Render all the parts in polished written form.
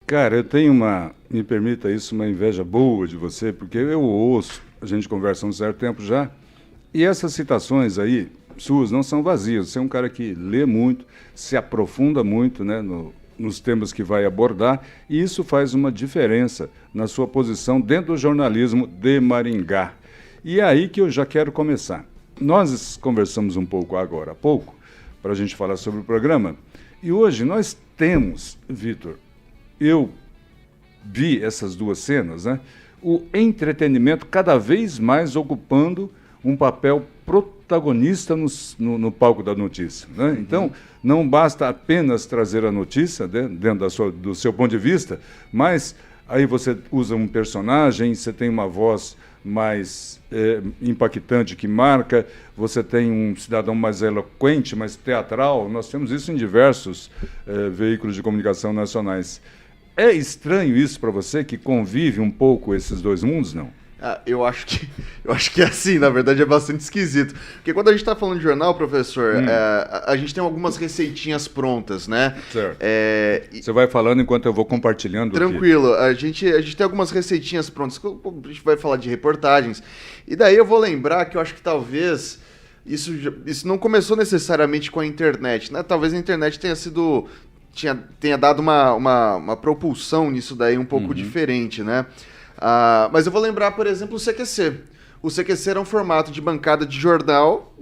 Cara, eu tenho me permita isso, uma inveja boa de você, porque eu ouço, a gente conversa há um certo tempo já, e essas citações aí, suas, não são vazias. Você é um cara que lê muito, se aprofunda muito, né, nos temas que vai abordar, e isso faz uma diferença na sua posição dentro do jornalismo de Maringá. E é aí que eu já quero começar. Nós conversamos um pouco agora há pouco, para a gente falar sobre o programa, e hoje nós temos, Vitor, eu vi essas duas cenas, né? O entretenimento cada vez mais ocupando um papel protagonista no palco da notícia, né? Então, não basta apenas trazer a notícia, né, dentro do seu ponto de vista, mas aí você usa um personagem, você tem uma voz mais impactante que marca, você tem um cidadão mais eloquente, mais teatral. Nós temos isso em diversos veículos de comunicação nacionais. É estranho isso para você, que convive um pouco esses dois mundos, não? Eu acho que é assim, na verdade é bastante esquisito. Porque quando a gente está falando de jornal, professor, a gente tem algumas receitinhas prontas, né? Certo. Você vai falando enquanto eu vou compartilhando. Tranquilo. A gente tem algumas receitinhas prontas. A gente vai falar de reportagens. E daí eu vou lembrar que eu acho que talvez isso não começou necessariamente com a internet, né? Talvez a internet tenha dado uma propulsão nisso daí um pouco diferente, né? Mas eu vou lembrar, por exemplo, o CQC. O CQC era um formato de bancada de jornal,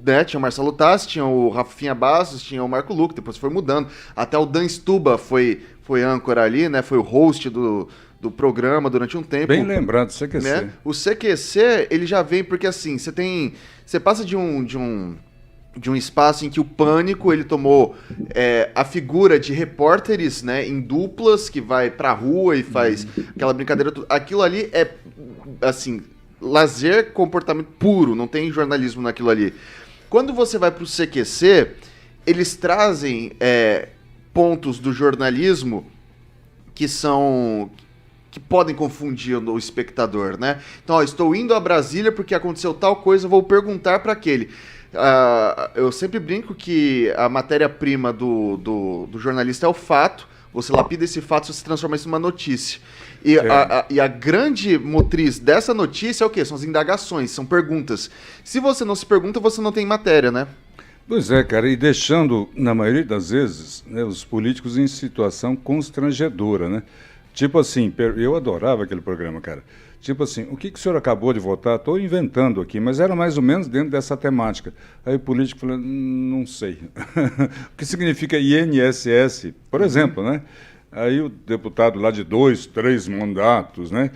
né? Tinha o Marcelo Tassi, tinha o Rafinha Bastos, tinha o Marco Luque, depois foi mudando. Até o Dan Stuba foi âncora ali, né? Foi o host do programa durante um tempo. Bem lembrado, o CQC. Né? O CQC, ele já vem porque, assim, você passa de um espaço em que o Pânico ele tomou a figura de repórteres, né, em duplas, que vai pra rua e faz aquela brincadeira. Aquilo ali é, assim, lazer, comportamento puro, não tem jornalismo naquilo ali. Quando você vai pro CQC, eles trazem pontos do jornalismo que podem confundir o espectador, né? Então, estou indo a Brasília porque aconteceu tal coisa, vou perguntar para aquele. Eu sempre brinco que a matéria-prima do jornalista é o fato. Você lapida esse fato, você transforma isso numa notícia. E a grande motriz dessa notícia é o quê? São as indagações, são perguntas. Se você não se pergunta, você não tem matéria, né? Pois é, cara, e deixando, na maioria das vezes, né, os políticos em situação constrangedora, né? Tipo assim, eu adorava aquele programa, cara. Tipo assim, o que o senhor acabou de votar? Estou inventando aqui, mas era mais ou menos dentro dessa temática. Aí o político falou, não sei. O que significa INSS, por exemplo, né? Aí o deputado lá de 2, 3 mandatos, né?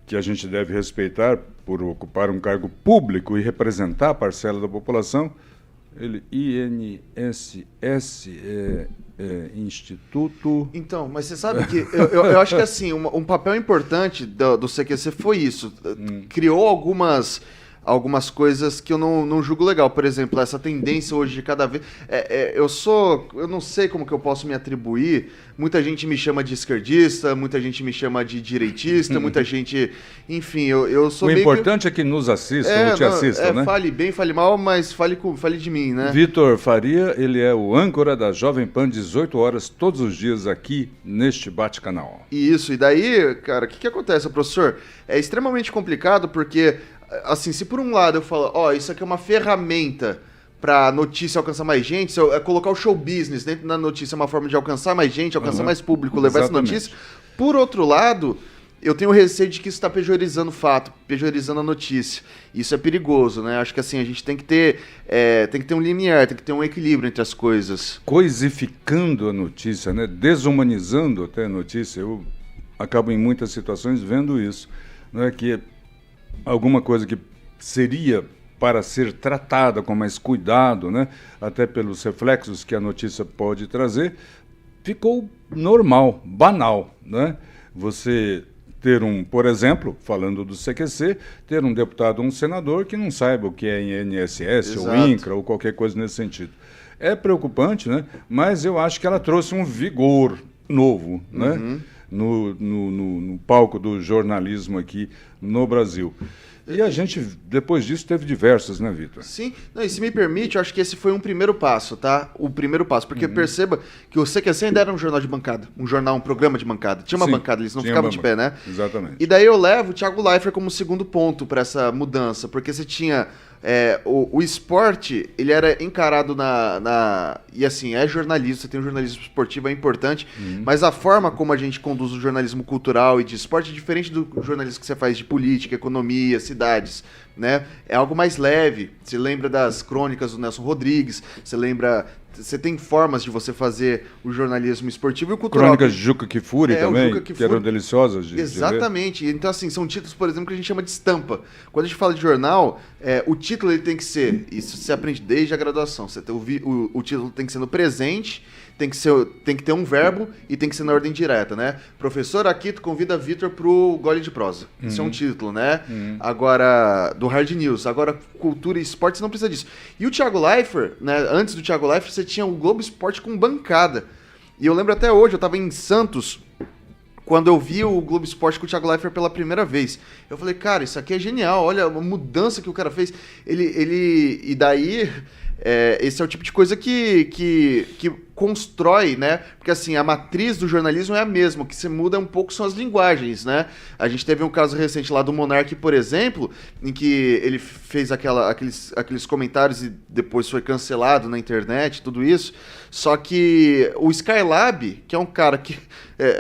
Que a gente deve respeitar por ocupar um cargo público e representar a parcela da população, ele, INSS, Instituto... Então, mas você sabe que eu acho que assim, um papel importante do CQC foi isso. Criou algumas coisas que eu não julgo legal. Por exemplo, essa tendência hoje de cada vez... Eu não sei como que eu posso me atribuir. Muita gente me chama de esquerdista, muita gente me chama de direitista, muita gente... Enfim, eu sou O importante é que nos assistam ou te assistam, né? Fale bem, fale mal, mas fale de mim, né? Vitor Faria, ele é o âncora da Jovem Pan, 18 horas, todos os dias aqui neste Bate-Canal. Isso, e daí, cara, o que acontece, professor? É extremamente complicado porque, assim, se por um lado eu falo, isso aqui é uma ferramenta para notícia alcançar mais gente, se eu colocar o show business dentro da notícia é uma forma de alcançar mais gente, alcançar mais público, levar essa notícia. Por outro lado, eu tenho receio de que isso está pejorizando o fato, pejorizando a notícia. Isso é perigoso, né? Acho que assim, a gente tem que ter um limiar, tem que ter um equilíbrio entre as coisas. Coisificando a notícia, né? Desumanizando até a notícia. Eu acabo em muitas situações vendo isso. Não é que alguma coisa que seria para ser tratada com mais cuidado, né? Até pelos reflexos que a notícia pode trazer, ficou normal, banal, né? Você ter por exemplo, falando do CQC, ter um deputado ou um senador que não saiba o que é INSS ou INCRA ou qualquer coisa nesse sentido. É preocupante, né? Mas eu acho que ela trouxe um vigor novo, né? no palco do jornalismo aqui no Brasil. E a gente, depois disso, teve diversas, né, Vitor? Sim. Não, e se me permite, eu acho que esse foi um primeiro passo, tá? O primeiro passo. Porque perceba que o CQC ainda era um jornal de bancada. Um programa de bancada. Tinha uma bancada, eles não ficavam de pé, né? Exatamente. E daí eu levo o Thiago Leifert como segundo ponto para essa mudança. Porque você tinha... o esporte, ele era encarado e assim, é jornalismo, você tem um jornalismo esportivo, é importante, mas a forma como a gente conduz o jornalismo cultural e de esporte é diferente do jornalismo que você faz de política, economia, cidades, né? É algo mais leve. Você lembra das crônicas do Nelson Rodrigues, você tem formas de você fazer o jornalismo esportivo e o cultural. Crônicas de Juca Kfouri também, que eram deliciosas de Exatamente. De então, assim, são títulos, por exemplo, que a gente chama de estampa. Quando a gente fala de jornal, o título ele tem que ser, isso você aprende desde a graduação, o título tem que ser no presente, tem que ter um verbo e tem que ser na ordem direta, né? Professor Akito convida Vitor pro Gole de Prosa. Isso é um título, né? Agora, do Hard News. Agora, cultura e esporte, você não precisa disso. E o Thiago Leifert, né? Antes do Thiago Leifert, você tinha o Globo Esporte com bancada. E eu lembro até hoje, eu tava em Santos, quando eu vi o Globo Esporte com o Thiago Leifert pela primeira vez. Eu falei, cara, isso aqui é genial, olha a mudança que o cara fez. E daí... esse é o tipo de coisa que constrói, né? Porque assim, a matriz do jornalismo é a mesma, o que se muda um pouco são as linguagens, né? A gente teve um caso recente lá do Monark, por exemplo, em que ele fez aqueles comentários e depois foi cancelado na internet, tudo isso. Só que o Skylab, que é um cara que,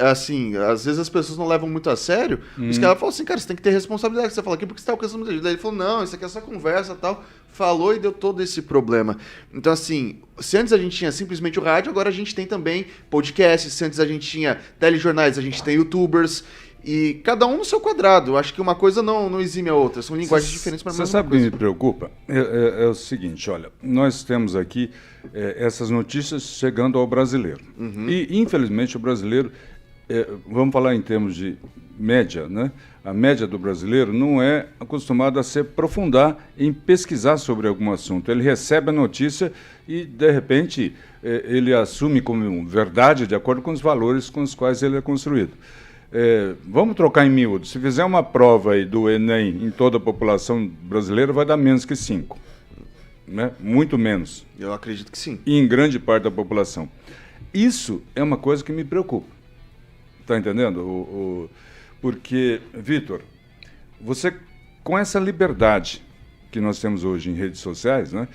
assim, às vezes as pessoas não levam muito a sério, o Skylab falou assim, cara, você tem que ter responsabilidade, você fala aqui porque você está alcançando muita gente. Daí ele falou, não, isso aqui é só conversa e tal. Falou e deu todo esse problema. Então, assim, se antes a gente tinha simplesmente o rádio, agora a gente tem também podcasts, se antes a gente tinha telejornais, a gente tem youtubers, e cada um no seu quadrado. Eu acho que uma coisa não exime a outra, são linguagens diferentes para a mesma coisa. Você sabe o que me preocupa? É o seguinte, olha, nós temos aqui essas notícias chegando ao brasileiro. E, infelizmente, o brasileiro, vamos falar em termos de média, né? A média do brasileiro não é acostumada a se aprofundar em pesquisar sobre algum assunto. Ele recebe a notícia e, de repente, ele assume como verdade de acordo com os valores com os quais ele é construído. Vamos trocar em miúdo. Se fizer uma prova aí do Enem em toda a população brasileira, vai dar menos que 5. Né? Muito menos. Eu acredito que sim. E em grande parte da população. Isso é uma coisa que me preocupa. Está entendendo? Porque, Vitor, você, com essa liberdade que nós temos hoje em redes sociais, né,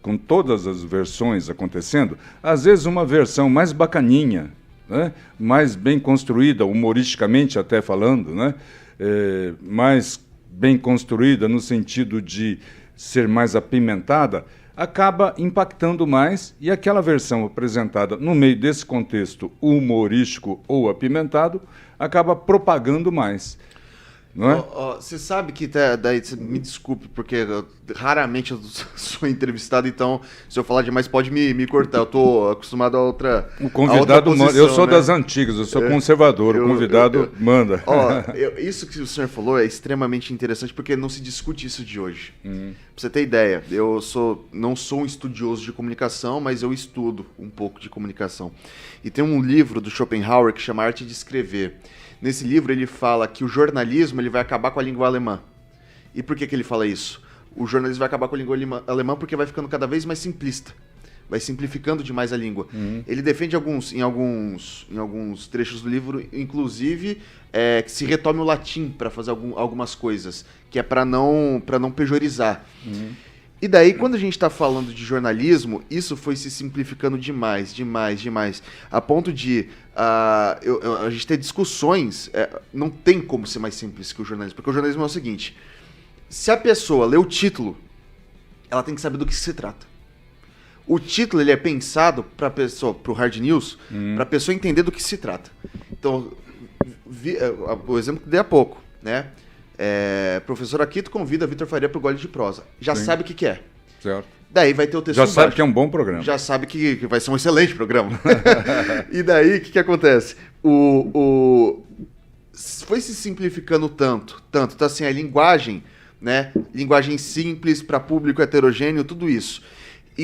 com todas as versões acontecendo, às vezes uma versão mais bacaninha, né, mais bem construída, humoristicamente até falando, né, mais bem construída no sentido de ser mais apimentada, acaba impactando mais, e aquela versão apresentada no meio desse contexto humorístico ou apimentado acaba propagando mais. Não é? Você sabe que, daí, me desculpe, porque raramente eu sou entrevistado, então se eu falar demais pode me cortar. Eu estou acostumado a outra. O convidado manda. Eu sou, né, das antigas, eu sou conservador, o convidado manda. Isso que o senhor falou é extremamente interessante, porque não se discute isso de hoje. Pra você ter ideia, eu não sou um estudioso de comunicação, mas eu estudo um pouco de comunicação. E tem um livro do Schopenhauer que chama Arte de Escrever. Nesse livro ele fala que o jornalismo ele vai acabar com a língua alemã. E por que ele fala isso? O jornalismo vai acabar com a língua alemã porque vai ficando cada vez mais simplista. Vai simplificando demais a língua. Ele defende em alguns trechos do livro, inclusive, que se retome o latim para fazer algumas coisas, que é para não pejorizar. E daí, quando a gente está falando de jornalismo, isso foi se simplificando demais. A ponto de a gente ter discussões, não tem como ser mais simples que o jornalismo. Porque o jornalismo é o seguinte, se a pessoa lê o título, ela tem que saber do que se trata. O título ele é pensado para o hard news, para a pessoa entender do que se trata. Então, o exemplo que dei há pouco, né? Professor Akito convida Vitor Faria para o Gole de Prosa. Já Sim. sabe o que é. Certo. Daí vai ter o texto Já embaixo. sabe que é um bom programa. Já sabe que vai ser um excelente programa. E daí, o que acontece? Foi se simplificando tanto. Então, assim, a linguagem, né? Linguagem simples para público heterogêneo, tudo isso.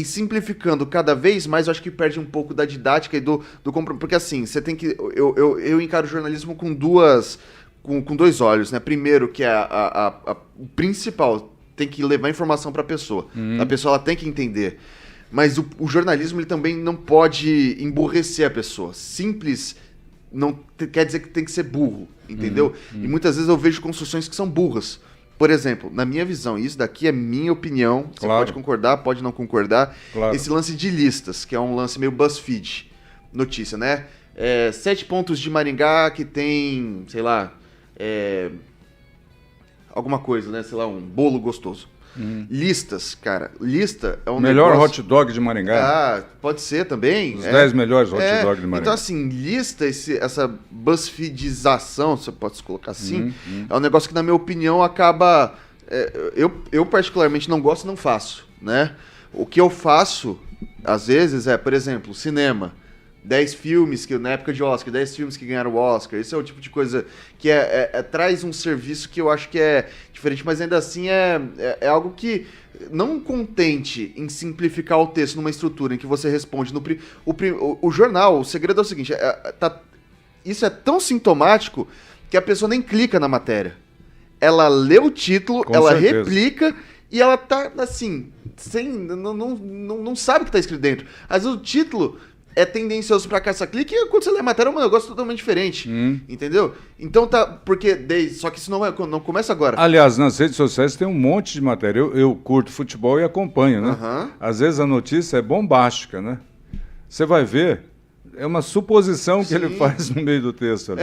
e simplificando cada vez mais, eu acho que perde um pouco da didática e do compromisso. Porque assim, você tem que. Eu encaro o jornalismo com dois olhos, né? Primeiro, que é o principal, tem que levar informação para a pessoa. A pessoa ela tem que entender. Mas o jornalismo ele também não pode emburrecer a pessoa. Simples não quer dizer que tem que ser burro, entendeu? E muitas vezes eu vejo construções que são burras. Por exemplo, na minha visão, isso daqui é minha opinião, você Claro. pode concordar, pode não concordar, Claro. esse lance de listas, que é um lance meio BuzzFeed, notícia, né? 7 pontos de Maringá que tem, sei lá, alguma coisa, né? Sei lá, um bolo gostoso. Listas, cara, lista é um Melhor negócio... hot dog de Maringá. Ah, pode ser também. Os 10 melhores hot dog de Maringá. Então, assim, lista, essa BuzzFeedização, se você pode colocar assim, é um negócio que, na minha opinião, acaba... eu particularmente não gosto e não faço, né? O que eu faço, às vezes, por exemplo, cinema. 10 filmes que, na época de Oscar, 10 filmes que ganharam o Oscar. Esse é o tipo de coisa que traz um serviço que eu acho que é diferente, mas ainda assim é algo que não contente em simplificar o texto numa estrutura em que você responde o jornal. O segredo é o seguinte, isso é tão sintomático que a pessoa nem clica na matéria. Ela lê o título, Com ela certeza. replica e ela tá assim, não sabe o que tá escrito dentro. Às vezes o título é tendencioso pra caça-clique e quando você lê a matéria é um negócio totalmente diferente, entendeu? Então só que isso não começa agora. Aliás, nas redes sociais tem um monte de matéria. Eu curto futebol e acompanho, né? Aham. Às vezes a notícia é bombástica, né? Você vai ver, é uma suposição que ele faz no meio do texto ali.